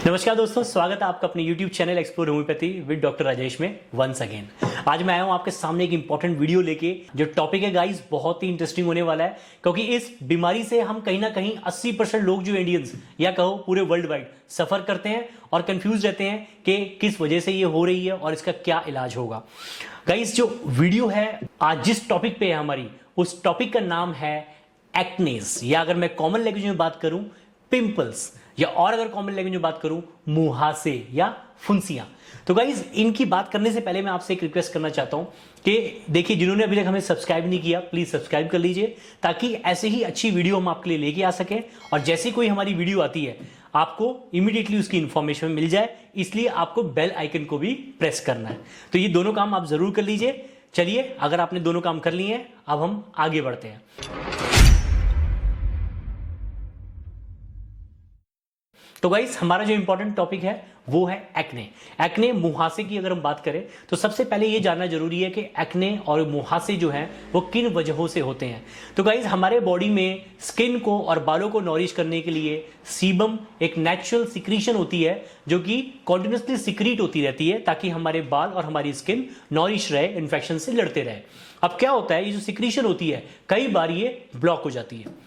नमस्कार दोस्तों, स्वागत है आपका अपने YouTube channel explore homeopathy with doctor Rajesh में वंस अगेन। आज मैं आया हूं आपके सामने एक इंपॉर्टेंट वीडियो लेके। जो टॉपिक है गाइस बहुत ही इंटरेस्टिंग होने वाला है, क्योंकि इस बीमारी से हम कहीं ना कहीं 80% लोग जो इंडियंस या कहो पूरे वर्ल्ड वाइड सफर करते हैं और कंफ्यूज रहते हैं कि किस वजह से ये हो रही है और इसका क्या इलाज होगा। गाइस जो वीडियो है आज जिस टॉपिक पे है हमारी, उस टॉपिक का नाम है एक्नेस, या अगर मैं कॉमन लैंग्वेज में बात करूं पिंपल्स, या और अगर कॉमन लैंग्वेज में बात करूं मुहासे या फुंसियां। तो गाइज इनकी बात करने से पहले मैं आपसे एक रिक्वेस्ट करना चाहता हूं कि देखिए, जिन्होंने अभी तक हमें सब्सक्राइब नहीं किया प्लीज सब्सक्राइब कर लीजिए, ताकि ऐसे ही अच्छी वीडियो हम आपके लिए लेके आ सकें और जैसे कोई हमारी वीडियो आती है आपको इमीडिएटली उसकी इंफॉर्मेशन मिल जाए। इसलिए आपको बेल आइकन को भी प्रेस करना है। तो ये दोनों काम आप जरूर कर लीजिए। चलिए, अगर आपने दोनों काम कर लिए हैं, अब हम आगे बढ़ते हैं। तो गाइस हमारा जो इंपॉर्टेंट टॉपिक है वो है एक्ने। एक्ने मुहासे की अगर हम बात करें तो सबसे पहले ये जानना जरूरी है कि एक्ने और मुहासे जो है वो किन वजहों से होते हैं। तो गाइस हमारे बॉडी में स्किन को और बालों को नॉरिश करने के लिए सीबम एक नेचुरल सिक्रीशन होती है, जो कि कॉन्टिन्यूसली सिक्रीट होती रहती है ताकि हमारे बाल और हमारी स्किन नॉरिश रहे, इन्फेक्शन से लड़ते रहे। अब क्या होता है, ये जो सिक्रीशन होती है कई बार ये ब्लॉक हो जाती है,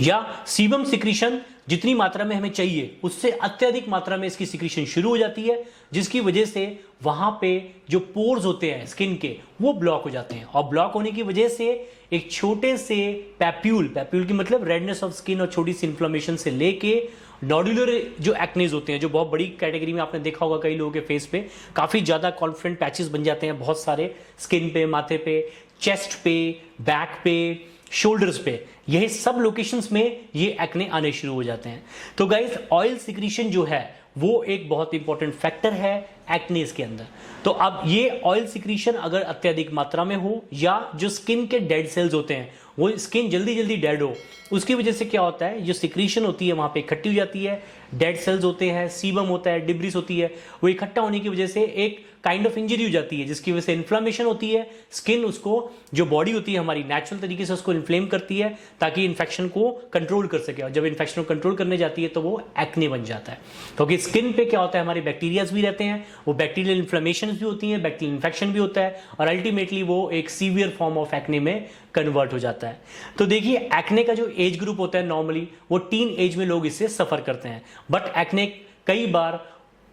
या सीबम सिक्रीशन जितनी मात्रा में हमें चाहिए उससे अत्यधिक मात्रा में इसकी सिक्रीशन शुरू हो जाती है, जिसकी वजह से वहां पे जो पोर्स होते हैं स्किन के वो ब्लॉक हो जाते हैं। और ब्लॉक होने की वजह से एक छोटे से पैप्यूल की मतलब रेडनेस ऑफ स्किन और छोटी सी इन्फ्लेमेशन से लेके नॉड्यूलर जो एक्नेज होते हैं, जो बहुत बड़ी कैटेगरी में आपने देखा होगा कई लोगों के फेस पे काफी ज्यादा कॉन्फिडेंट पैचेस बन जाते हैं, बहुत सारे स्किन पे, माथे पे, चेस्ट पे, बैक पे, शोल्डर्स पे, यही सब लोकेशंस में ये एक्ने आने शुरू हो जाते हैं। तो गाइस ऑयल सिक्रीशन जो है वो एक बहुत इंपॉर्टेंट फैक्टर है एक्नेस के अंदर। तो अब ये ऑयल सिक्रीशन अगर अत्यधिक मात्रा में हो, या जो स्किन के डेड सेल्स होते हैं वो स्किन जल्दी जल्दी डेड हो, उसकी वजह से क्या होता है, जो सिक्रीशन होती है वहां पे इकट्ठी हो जाती है, डेड सेल्स होते हैं, सीबम होता है, डिब्रिस होती है, वो इकट्ठा होने की वजह से एक काइंड ऑफ इंजरी हो जाती है, जिसकी वजह से इन्फ्लेमेशन होती है। स्किन उसको, जो बॉडी होती है हमारी नेचुरल तरीके से उसको इन्फ्लेम करती है ताकि इन्फेक्शन को कंट्रोल कर सके, और जब इन्फेक्शन को कंट्रोल करने जाती है तो वो एक्ने बन जाता है। क्योंकि स्किन पे क्या होता है, हमारे बैक्टीरियाज भी रहते हैं, वो बैक्टीरियल इन्फ्लेमेशन भी होती है, बैक्टीरियल इन्फेक्शन भी होता है, और अल्टीमेटली वो एक सीवियर फॉर्म ऑफ एक्ने में कन्वर्ट हो जाता है। तो देखिए, एक्ने का जो एज ग्रुप होता है नॉर्मली वो टीन एज में लोग इससे सफर करते हैं, बट एक्ने कई बार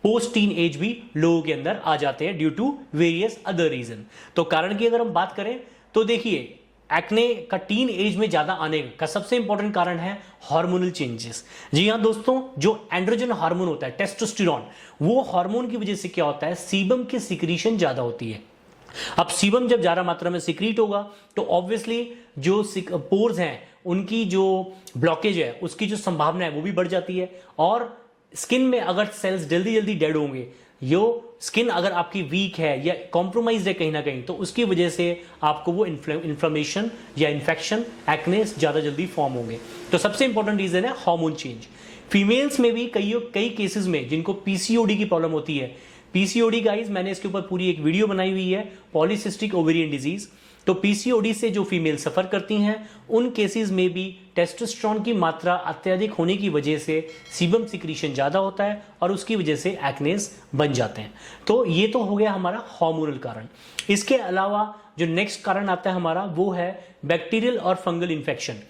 पोस्ट टीन एज भी लोगों के अंदर आ जाते हैं due to various other reason. तो कारण की अगर हम बात करें तो देखिए, एक्ने का टीन एज में ज्यादा आने का सबसे इंपॉर्टेंट कारण है हार्मोनल चेंजेस। जी हां दोस्तों, जो एंड्रोजन हार्मोन होता है टेस्टोस्टेरोन, वो हार्मोन की वजह से क्या होता है, सीबम की सिक्रीशन ज्यादा होती है। अब सीबम जब ज्यादा मात्रा में सिक्रीट होगा तो ऑब्वियसली जो पोर्स हैं उनकी जो ब्लॉकेज है उसकी जो संभावना है वो भी बढ़ जाती है, और स्किन में अगर सेल्स जल्दी जल्दी डेड होंगे, यो स्किन अगर आपकी वीक है या कॉम्प्रोमाइज है कहीं ना कहीं, तो उसकी वजह से आपको वो इन्फ्लेमेशन या इन्फेक्शन, एक्नेस ज्यादा जल्दी फॉर्म होंगे। तो सबसे इंपॉर्टेंट रीजन है हार्मोन चेंज। फीमेल्स में भी कई केसेस में जिनको पीसीओडी की प्रॉब्लम होती है, पीसीओडी गाइस मैंने इसके ऊपर पूरी एक वीडियो बनाई हुई है, पॉलीसिस्टिक ओवेरियन डिजीज। तो पीसीओडी से जो फीमेल सफर करती हैं उन केसेस में भी टेस्टोस्टेरोन की मात्रा अत्यधिक होने की वजह से सीबम सिक्रीशन ज्यादा होता है और उसकी वजह से एक्नेस बन जाते हैं। तो ये तो हो गया हमारा हार्मोनल कारण। इसके अलावा जो नेक्स्ट कारण आता है हमारा वो है बैक्टीरियल और फंगल इन्फेक्शन।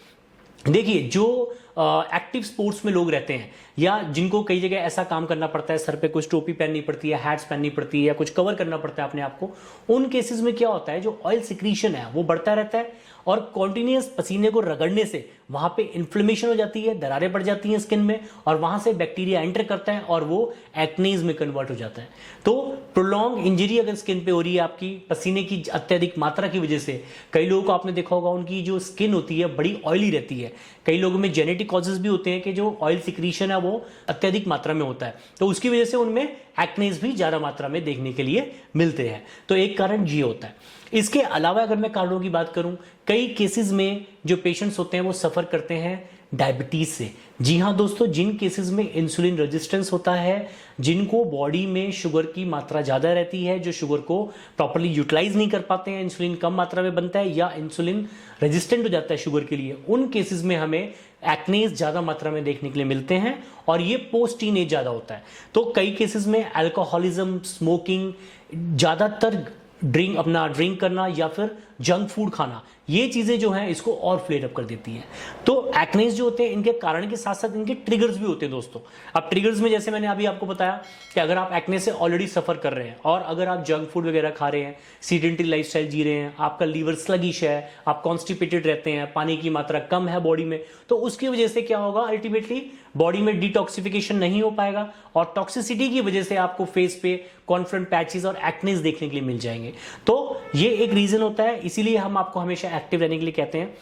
देखिए, जो एक्टिव स्पोर्ट्स में लोग रहते हैं या जिनको कई जगह ऐसा काम करना पड़ता है, सर पे कुछ टोपी पहननी पड़ती है, हैट्स पहननी पड़ती है, या कुछ कवर करना पड़ता है अपने आप को, उन केसेस में क्या होता है, जो ऑयल सिक्रीशन है वो बढ़ता रहता है और कॉन्टिन्यूस पसीने को रगड़ने से वहां पे इन्फ्लेमेशन हो जाती है, दरारें पड़ जाती हैं स्किन में, और वहां से बैक्टीरिया एंटर करता है और वो एक्नेज में कन्वर्ट हो जाता है। तो प्रोलॉन्ग इंजरी अगर स्किन पे हो रही है आपकी पसीने की अत्यधिक मात्रा की वजह से, कई लोगों को आपने देखा होगा उनकी जो स्किन होती है बड़ी ऑयली रहती है। कई लोगों में जेनेटिक कॉजेज भी होते हैं कि जो ऑयल सिक्रीशन है वो अत्यधिक मात्रा में होता है, तो उसकी वजह से उनमें एक्नेस भी ज्यादा मात्रा में देखने के लिए मिलते हैं। तो एक कारण ये होता है। इसके अलावा अगर मैं कारणों की बात करूं, कई केसेस में जो पेशेंट्स होते हैं वो सफर करते हैं डायबिटीज से। जी हाँ दोस्तों, जिन केसेस में इंसुलिन रेजिस्टेंस होता है, जिनको बॉडी में शुगर की मात्रा ज़्यादा रहती है, जो शुगर को प्रॉपरली यूटिलाइज नहीं कर पाते हैं, इंसुलिन कम मात्रा में बनता है या इंसुलिन रेजिस्टेंट हो जाता है शुगर के लिए, उन केसेस में हमें एक्नेस ज़्यादा मात्रा में देखने के लिए मिलते हैं और ये पोस्ट टीन एज ज़्यादा होता है। तो कई केसेस में अल्कोहलिज्म, स्मोकिंग, ज़्यादातर ड्रिंक करना या फिर जंक फूड खाना, ये चीज़ें जो हैं इसको और फ्लेयर अप कर देती हैं। तो एक्नेस जो होते हैं, इनके कारण के साथ साथ इनके ट्रिगर्स भी होते हैं दोस्तों। अब ट्रिगर्स में जैसे मैंने अभी आपको बताया कि अगर आप एक्ने से ऑलरेडी सफ़र कर रहे हैं और अगर आप जंक फूड वगैरह खा रहे हैं, सीडेंटरी लाइफस्टाइल जी रहे हैं, आपका लीवर स्लगिश है, आप कॉन्स्टिपेटेड रहते हैं, पानी की मात्रा कम है बॉडी में, तो उसकी वजह से क्या होगा, अल्टीमेटली बॉडी में डिटॉक्सिफिकेशन नहीं हो पाएगा और टॉक्सिसिटी की वजह से आपको फेस पे कॉन्फ्रंट पैचेस और एक्नेस देखने के लिए मिल जाएंगे। तो ये एक रीजन होता है, इसीलिए हम आपको हमेशा एक्टिव रहने के लिए कहते हैं,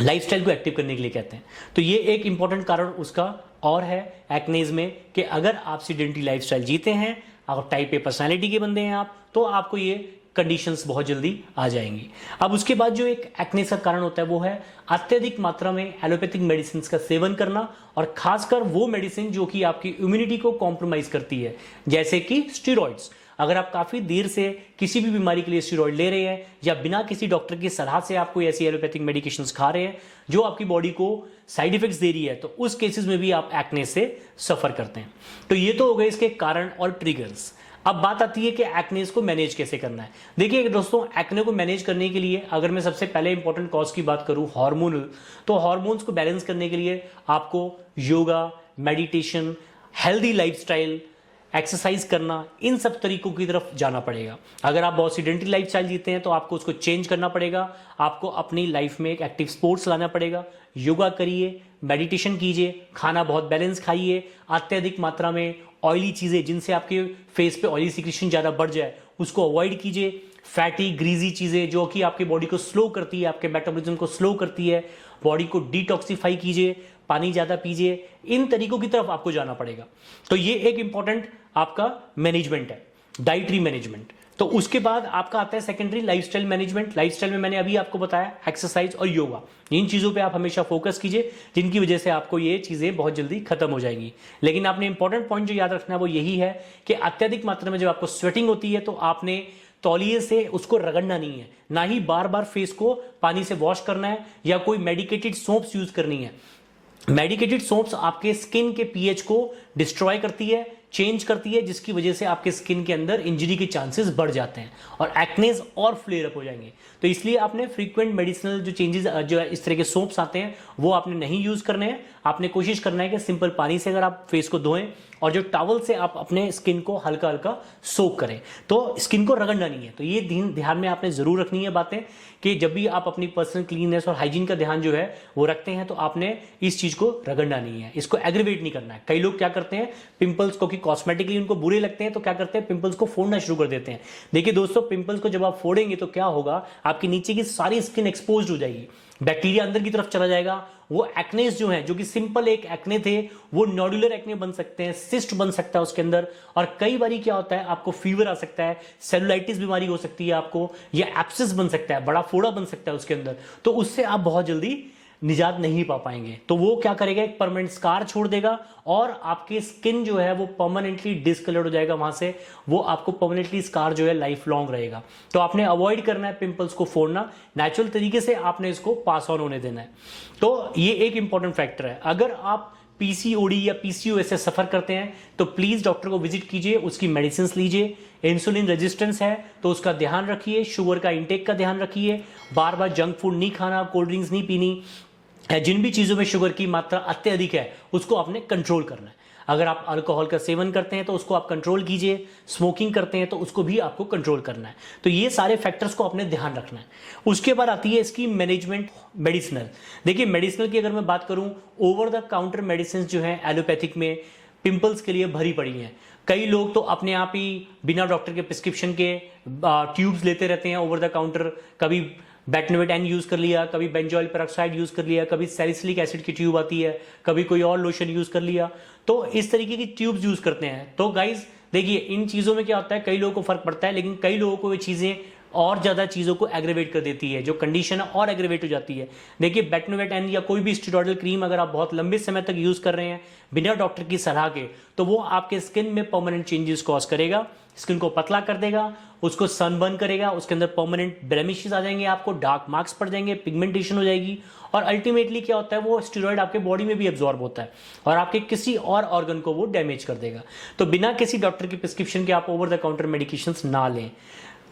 लाइफस्टाइल को एक्टिव करने के लिए कहते हैं। तो ये एक इंपॉर्टेंट कारण उसका और है एक्नेस में कि अगर आप सीडेंटरी लाइफस्टाइल जीते हैं, अगर टाइप ए पर्सनालिटी के बंदे हैं आप, तो आपको ये कंडीशंस बहुत जल्दी आ जाएंगी। अब उसके बाद जो एक एक्नेस का कारण होता है वो है अत्यधिक मात्रा में एलोपैथिक मेडिसिन का सेवन करना, और खासकर वो मेडिसिन जो कि आपकी इम्यूनिटी को कॉम्प्रोमाइज करती है, जैसे कि स्टेरॉइड्स। अगर आप काफ़ी देर से किसी भी बीमारी के लिए स्टेरॉइड ले रहे हैं या बिना किसी डॉक्टर की सलाह से आप कोई ऐसी एलोपैथिक मेडिकेशंस खा रहे हैं जो आपकी बॉडी को साइड इफेक्ट्स दे रही है, तो उस केसेस में भी आप एक्ने से सफ़र करते हैं। तो ये तो हो गए इसके कारण और ट्रिगर्स। अब बात आती है कि एक्नेस को मैनेज कैसे करना है। देखिए दोस्तों, एक्ने को मैनेज करने के लिए अगर मैं सबसे पहले इंपॉर्टेंट कॉज की बात करूं हार्मोनल, तो हार्मोन्स को बैलेंस करने के लिए आपको yoga, meditation, healthy lifestyle, exercise करना, इन सब तरीकों की तरफ जाना पड़ेगा। अगर आप बहुत सीडेंटरी लाइफस्टाइल जीते हैं तो आपको उसको चेंज करना पड़ेगा, आपको अपनी लाइफ में एक एक्टिव स्पोर्ट्स लाना पड़ेगा, योगा करिए, मेडिटेशन कीजिए, खाना बहुत बैलेंस खाइए, अत्यधिक मात्रा में ऑयली चीज़ें जिनसे आपके फेस पे ऑयली सिक्रेशन ज़्यादा बढ़ जाए उसको अवॉइड कीजिए, फैटी ग्रीजी चीज़ें जो कि आपकी बॉडी को स्लो करती है, आपके मेटाबॉलिज्म को स्लो करती है, बॉडी को डिटॉक्सिफाई कीजिए, पानी ज़्यादा पीजिए, इन तरीकों की तरफ आपको जाना पड़ेगा। तो ये एक इंपॉर्टेंट आपका मैनेजमेंट है, डाइटरी मैनेजमेंट। तो उसके बाद आपका आता है सेकेंडरी लाइफस्टाइल मैनेजमेंट। लाइफस्टाइल में मैंने अभी आपको बताया एक्सरसाइज और योगा, इन चीज़ों पे आप हमेशा फोकस कीजिए, जिनकी वजह से आपको ये चीज़ें बहुत जल्दी खत्म हो जाएंगी। लेकिन आपने इंपॉर्टेंट पॉइंट जो याद रखना है वो यही है कि अत्यधिक मात्रा में जब आपको स्वेटिंग होती है तो आपने तौलिए से उसको रगड़ना नहीं है, ना ही बार बार फेस को पानी से वॉश करना है या कोई मेडिकेटेड सोप्स यूज करनी है। मेडिकेटेड सोप्स आपके स्किन के पीएच को डिस्ट्रॉय करती है, चेंज करती है, जिसकी वजह से आपके स्किन के अंदर इंजरी के चांसेस बढ़ जाते हैं और एक्नेस और फ्लेयर अप हो जाएंगे। तो इसलिए आपने फ्रीक्वेंट मेडिसिनल जो चेंजेस जो इस तरह के सोप्स आते हैं वो आपने नहीं यूज करने हैं। आपने कोशिश करना है कि सिंपल पानी से अगर आप फेस को धोएं और जो टॉवल से आप अपने स्किन को हल्का हल्का सोक करें, तो स्किन को रगड़ना नहीं है। तो ये ध्यान में आपने जरूर रखनी है बातें कि जब भी आप अपनी पर्सनल क्लीननेस और हाइजीन का ध्यान जो है वो रखते हैं तो आपने इस चीज को रगड़ना नहीं है, इसको एग्रीवेट नहीं करना है। कई लोग क्या करते हैं, पिंपल्स को कि कॉस्मेटिकली उनको बुरे लगते हैं तो क्या करते हैं, पिंपल्स को फोड़ना शुरू कर देते हैं। देखिए दोस्तों, पिंपल्स को जब आप फोड़ेंगे तो क्या होगा, आपके नीचे की सारी स्किन एक्सपोज हो जाएगी, बैक्टीरिया अंदर की तरफ चला जाएगा। वो एक्नेस जो है, जो कि सिंपल एक एक्ने थे, वो नोडुलर एक्ने बन सकते हैं, सिस्ट बन सकता है उसके अंदर, और कई बारी क्या होता है आपको फीवर आ सकता है, सेलुलाइटिस बीमारी हो सकती है आपको, या एब्सेस बन सकता है, बड़ा फोड़ा बन सकता है उसके अंदर। तो उससे आप बहुत जल्दी निजात नहीं पा पाएंगे। तो वो क्या करेगा, एक परमानेंट स्कार छोड़ देगा और आपकी स्किन जो है वो परमानेंटली डिसकलर्ड हो जाएगा वहां से, वो आपको परमानेंटली स्कार जो है लाइफ लॉन्ग रहेगा। तो आपने अवॉइड करना है पिंपल्स को फोड़ना, नेचुरल तरीके से आपने इसको पास ऑन होने देना है। तो ये एक इंपॉर्टेंट फैक्टर है। अगर आप पीसीओडी या पीसीओएस से सफर करते हैं तो प्लीज डॉक्टर को विजिट कीजिए, उसकी मेडिसिन लीजिए। इंसुलिन रेजिस्टेंस है तो उसका ध्यान रखिए, शुगर का इंटेक का ध्यान रखिए, बार बार जंक फूड नहीं खाना, कोल्ड ड्रिंक्स नहीं पीनी, जिन भी चीजों में शुगर की मात्रा अत्यधिक है उसको आपने कंट्रोल करना है। अगर आप अल्कोहल का सेवन करते हैं तो उसको आप कंट्रोल कीजिए, स्मोकिंग करते हैं तो उसको भी आपको कंट्रोल करना है। तो ये सारे फैक्टर्स को आपने ध्यान रखना है। उसके बाद आती है इसकी मैनेजमेंट मेडिसिनल। देखिए मेडिसिनल की अगर मैं बात करूं, ओवर द काउंटर मेडिसिन जो है एलोपैथिक में पिंपल्स के लिए भरी पड़ी हैं। कई लोग तो अपने आप ही बिना डॉक्टर के प्रिस्क्रिप्शन के ट्यूब्स लेते रहते हैं ओवर द काउंटर। कभी बेटनोवेट एन यूज कर लिया, कभी बेंजोइल पेरोक्साइड यूज कर लिया, कभी सैलिसिलिक एसिड की ट्यूब आती है, कभी कोई और लोशन यूज कर लिया। तो इस तरीके की ट्यूब्स यूज करते हैं। तो गाइज देखिए इन चीजों में क्या होता है, कई लोगों को फर्क पड़ता है लेकिन कई लोगों को ये चीजें और ज़्यादा चीज़ों को एग्रेवेट कर देती है, जो कंडीशन है और एग्रेवेट हो जाती है। देखिए बेटनोवेट या कोई भी स्टेरॉयडल क्रीम अगर आप बहुत लंबे समय तक यूज़ कर रहे हैं बिना डॉक्टर की सलाह के, तो वो आपके स्किन में परमानेंट चेंजेस कॉज करेगा, स्किन को पतला कर देगा, उसको सनबर्न करेगा, उसके अंदर परमानेंट ब्लेमिशेस आ जाएंगे, आपको डार्क मार्क्स पड़ जाएंगे, पिगमेंटेशन हो जाएगी, और अल्टीमेटली क्या होता है, वो स्टेरॉइड आपके बॉडी में भी एब्जॉर्ब होता है और आपके किसी और ऑर्गन को वो डैमेज कर देगा। तो बिना किसी डॉक्टर की प्रिस्क्रिप्शन के आप ओवर द काउंटर मेडिकेशंस ना लें।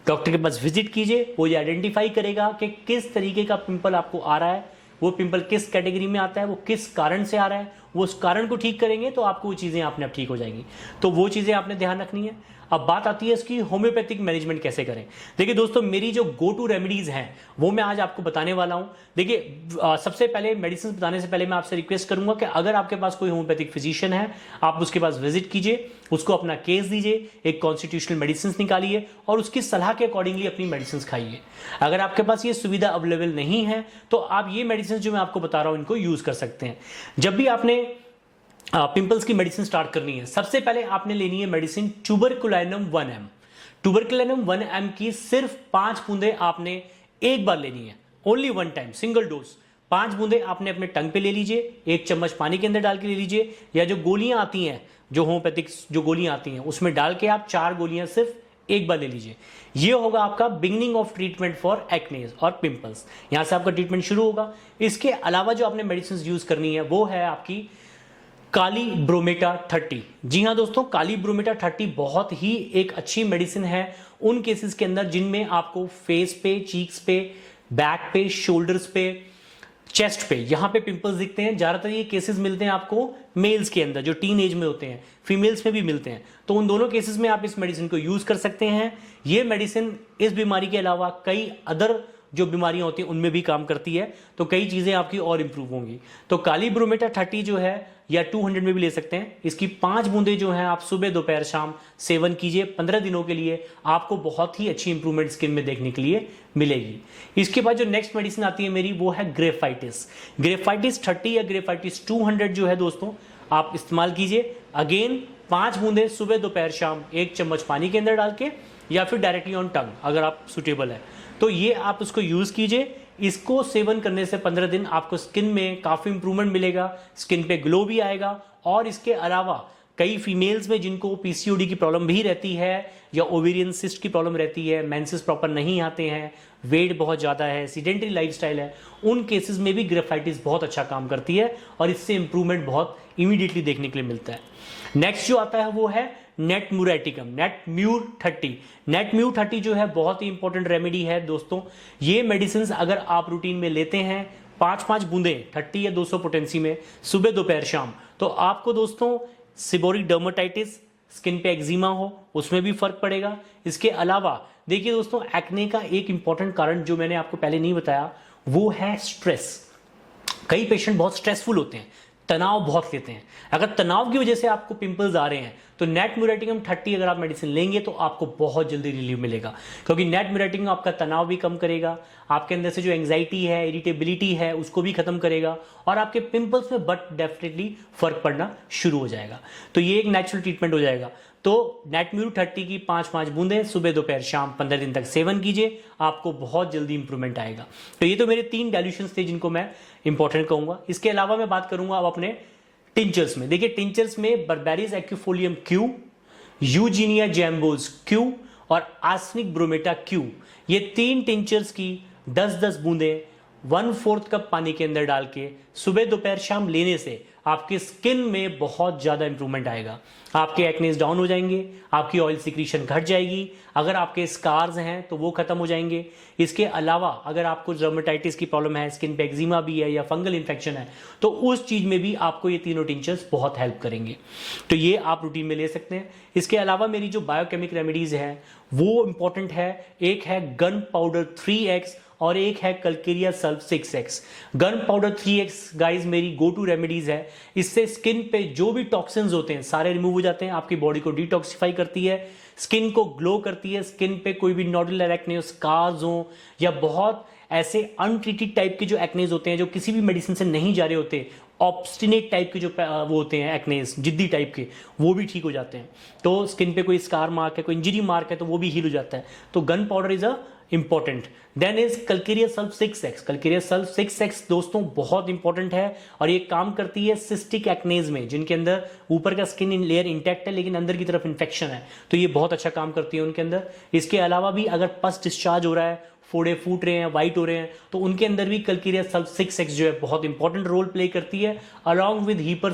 डॉक्टर के पास विजिट कीजिए, वो ये आइडेंटिफाई करेगा कि किस तरीके का पिंपल आपको आ रहा है, वो पिंपल किस कैटेगरी में आता है, वो किस कारण से आ रहा है, वो उस कारण को ठीक करेंगे तो आपको वो चीज़ें आपने आप ठीक हो जाएंगी। तो वो चीज़ें आपने ध्यान रखनी है। अब बात आती है इसकी होम्योपैथिक मैनेजमेंट कैसे करें। देखिए दोस्तों, मेरी जो गो टू रेमेडीज हैं वो मैं आज आपको बताने वाला हूं। देखिए सबसे पहले मेडिसिन बताने से पहले मैं आपसे रिक्वेस्ट करूंगा कि अगर आपके पास कोई होम्योपैथिक फिजिशियन है, आप उसके पास विजिट कीजिए, उसको अपना केस दीजिए, एक कॉन्स्टिट्यूशनल मेडिसिन निकालिए और उसकी सलाह के अकॉर्डिंगली अपनी मेडिसिन खाइए। अगर आपके पास ये सुविधा अवेलेबल नहीं है तो आप ये मेडिसिन जो मैं आपको बता रहा हूं इनको यूज कर सकते हैं। जब भी आपने पिंपल्स की मेडिसिन स्टार्ट करनी है, सबसे पहले आपने लेनी है medicine tuberculinum 1M। Tuberculinum 1M की सिर्फ 5 बूंदे आपने एक बार लेनी है, only one time, single dose. 5 बूंदे आपने अपने टंग पे ले लीजिए, 1 चम्मच पानी के अंदर डाल के ले लीजिए, या जो गोलियां आती हैं, जो होम्योपैथिक जो गोलियां आती हैं उसमें डाल के आप 4 गोलियां सिर्फ एक बार ले लीजिए। ये होगा आपका बिगिनिंग ऑफ ट्रीटमेंट फॉर एक्नेज और पिंपल्स, यहां से आपका ट्रीटमेंट शुरू होगा। इसके अलावा जो आपने मेडिसिन यूज करनी है वो है आपकी काली ब्रोमेटा 30। जी हाँ दोस्तों, काली ब्रोमेटा 30 बहुत ही एक अच्छी मेडिसिन है उन केसेस के अंदर जिनमें आपको फेस पे, चीक्स पे, बैक पे, शोल्डर्स पे, चेस्ट पे, यहां पे पिंपल्स दिखते हैं। ज्यादातर ये केसेस मिलते हैं आपको मेल्स के अंदर जो टीन एज में होते हैं, फीमेल्स में भी मिलते हैं। तो उन दोनों केसेस में आप इस मेडिसिन को यूज कर सकते हैं। ये मेडिसिन इस बीमारी के अलावा कई अदर जो बीमारियां होती हैं उनमें भी काम करती है, तो कई चीजें आपकी और इंप्रूव होंगी। तो काली ब्रोमेटा 30 जो है, या 200 में भी ले सकते हैं, इसकी 5 बूंदे जो हैं आप सुबह दोपहर शाम सेवन कीजिए 15 दिनों के लिए, आपको बहुत ही अच्छी इंप्रूवमेंट स्किन में देखने के लिए मिलेगी। इसके बाद जो नेक्स्ट मेडिसिन आती है मेरी वो है ग्रेफाइटिस। ग्रेफाइटिस 30 या ग्रेफाइटिस 200 जो है दोस्तों आप इस्तेमाल कीजिए। अगेन 5 बूंदे सुबह दोपहर शाम 1 चम्मच पानी के अंदर डाल के, या फिर डायरेक्टली ऑन टंग अगर आप सुटेबल है तो ये आप उसको यूज कीजिए। इसको सेवन करने से 15 दिन आपको स्किन में काफी इंप्रूवमेंट मिलेगा, स्किन पे ग्लो भी आएगा। और इसके अलावा कई फीमेल्स में जिनको पीसीओडी की प्रॉब्लम भी रहती है या ओवेरियन सिस्ट की प्रॉब्लम रहती है, मेंसेस प्रॉपर नहीं आते हैं, वेट बहुत ज़्यादा है, सीडेंटरी लाइफस्टाइल है, उन केसेस में भी ग्रेफाइटिस बहुत अच्छा काम करती है और इससे इंप्रूवमेंट बहुत इमीडिएटली देखने के लिए मिलता है। नेक्स्ट जो आता है वो है नेटम्यूरेटिकम, नेटम्यूर 30। नेटम्यूर 30 जो है बहुत ही इंपॉर्टेंट रेमेडी है दोस्तों। ये मेडिसिन अगर आप रूटीन में लेते हैं 5-5 बूंदे 30 या 200 पोटेंसी में सुबह दोपहर शाम, तो आपको दोस्तों सिबोरिक डर्मेटाइटिस, स्किन पे एक्जिमा हो उसमें भी फर्क पड़ेगा। इसके अलावा देखिए दोस्तों, एक्ने का एक इंपॉर्टेंट कारण जो मैंने आपको पहले नहीं बताया वो है स्ट्रेस। कई पेशेंट बहुत स्ट्रेसफुल होते हैं, तनाव बहुत लेते हैं। अगर तनाव की वजह से आपको पिंपल्स आ रहे हैं तो नेटम्यूरेटिकम 30 अगर आप मेडिसिन लेंगे तो आपको बहुत जल्दी रिलीफ मिलेगा, क्योंकि नेटम्यूरेटिकम आपका तनाव भी कम करेगा, आपके अंदर से जो एंग्जाइटी है, इरिटेबिलिटी है उसको भी खत्म करेगा और आपके पिंपल्स में बट डेफिनेटली फर्क पड़ना शुरू हो जाएगा। तो ये एक नेचुरल ट्रीटमेंट हो जाएगा। तो नेटम्यूर 30 की 5-5 बूंदे सुबह दोपहर शाम 15 दिन तक सेवन कीजिए, आपको बहुत जल्दी इंप्रूवमेंट आएगा। तो ये तो मेरे 3 डाइल्यूशंस थे जिनको मैं इंपॉर्टेंट कहूंगा। इसके अलावा मैं बात करूंगा अब अपने टिंचर्स में। देखिए टिंचर्स में बर्बेरिस एक्विफोलियम क्यू, यूजीनिया जैम्बोज क्यू और आर्सेनिक ब्रोमेटा क्यू, ये 3 टिंचर्स की 10-10 बूंदे 1/4 कप पानी के अंदर डाल के सुबह दोपहर शाम लेने से आपकी स्किन में बहुत ज्यादा इंप्रूवमेंट आएगा। आपके एक्नेस डाउन हो जाएंगे, आपकी ऑयल सिक्रीशन घट जाएगी, अगर आपके स्कार्स हैं तो वो खत्म हो जाएंगे। इसके अलावा अगर आपको डर्मेटाइटिस की प्रॉब्लम है, स्किन पे एक्जिमा भी है या फंगल इन्फेक्शन है, तो उस चीज में भी आपको ये तीनों टिंचर्स बहुत हेल्प करेंगे। तो ये आप रूटीन में ले सकते हैं। इसके अलावा मेरी जो बायोकेमिक रेमेडीज है वो इंपॉर्टेंट है। एक है गन पाउडर 3x और एक है calcarea sulph 6x। Gun powder 3x guys मेरी गो टू रेमेडीज है। इससे स्किन पे जो भी टॉक्सिन्स होते हैं सारे रिमूव हो जाते हैं, आपकी बॉडी को डिटॉक्सिफाई करती है, स्किन को ग्लो करती है। स्किन पे कोई भी नोडुलर एक्ने, स्कार्स हो या बहुत ऐसे अनट्रीटेड टाइप के जो एक्नेज होते हैं जो किसी भी मेडिसिन से नहीं जा रहे होते, ऑब्स्टिनेट टाइप के जो वो होते हैं एक्नेज, जिद्दी टाइप के, वो भी ठीक हो जाते हैं। तो स्किन पे कोई स्कार मार्क है, कोई इंजरी मार्क है तो वो भी हील हो जाता है। तो gun powder is a important. Then is calcarea sulph 6x। Calcarea sulph 6x दोस्तों बहुत इंपॉर्टेंट है और ये काम करती है सिस्टिक एक्नेज में, जिनके अंदर ऊपर का स्किन लेयर इंटैक्ट है लेकिन अंदर की तरफ इंफेक्शन है, तो ये बहुत अच्छा काम करती है उनके अंदर। इसके अलावा भी अगर पस डिस्चार्ज हो रहा है, फोड़े फूट रहे हैं, वाइट हो रहे हैं, तो उनके अंदर भी कल्केरिया सल्फ 6x जो है बहुत इंपॉर्टेंट रोल प्ले करती है, along with hepar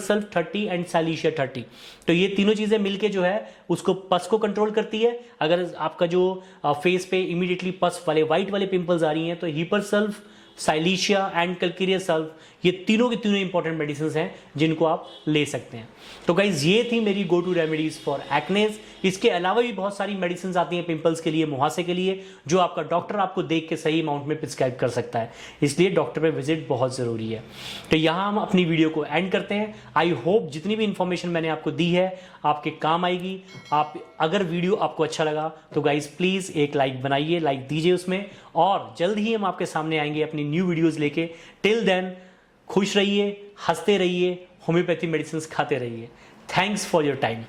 sulph 30 and silicea 30। तो ये तीनों चीजें मिलके जो है उसको पस को कंट्रोल करती है। अगर आपका जो फेस पे इमीडिएटली पस वाले व्हाइट वाले पिंपल्स आ रही हैं तो hepar sulph, silicea and calcarea sulph, ये तीनों के तीनों इंपॉर्टेंट मेडिसिन हैं जिनको आप ले सकते हैं। तो गाइज ये थी मेरी go to remedies for acnes. इसके अलावा भी बहुत सारी मेडिसिन आती हैं पिंपल्स के लिए, मुहासे के लिए, जो आपका डॉक्टर आपको देख के सही अमाउंट में प्रिस्क्राइब कर सकता है, इसलिए डॉक्टर पे विजिट बहुत ज़रूरी है। तो यहाँ हम अपनी वीडियो को एंड करते हैं। आई होप जितनी भी इंफॉर्मेशन मैंने आपको दी है आपके काम आएगी। आप अगर वीडियो आपको अच्छा लगा तो गाइज प्लीज़ एक लाइक बनाइए, लाइक दीजिए उसमें, और जल्द ही हम आपके सामने आएंगे अपनी न्यू वीडियोज़ लेके। टिल देन खुश रहिए, हंसते रहिए, होम्योपैथी मेडिसिन खाते रहिए। Thanks for your time.